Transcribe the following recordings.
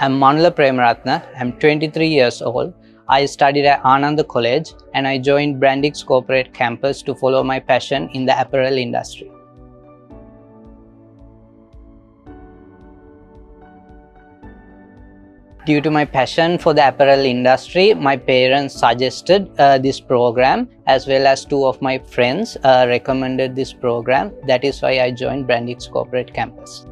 I'm Manula Premarathna. I'm 23 years old. I studied at Ananda College and I joined Brandix corporate campus to follow my passion in the apparel industry. Due to my passion for the apparel industry, my parents suggested this program, as well as two of my friends recommended this program. That is why I joined Brandix corporate campus.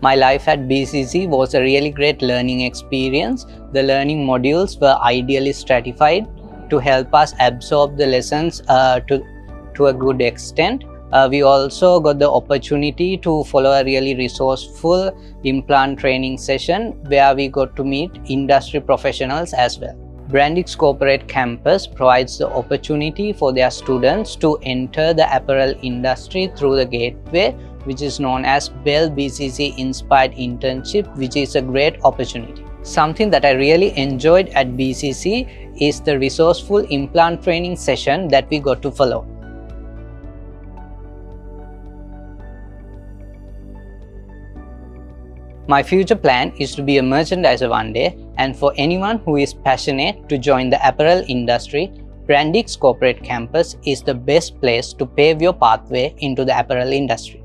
My life at BCC was a really great learning experience. The learning modules were ideally stratified to help us absorb the lessons to a good extent. We also got the opportunity to follow a really resourceful implant training session where we got to meet industry professionals as well. Brandix Corporate Campus provides the opportunity for their students to enter the apparel industry through the gateway, which is known as BCC Inspired Internship, which is a great opportunity. Something that I really enjoyed at BCC is the resourceful implant training session that we got to follow. My future plan is to be a merchandiser one day, and for anyone who is passionate to join the apparel industry, Brandix Corporate Campus is the best place to pave your pathway into the apparel industry.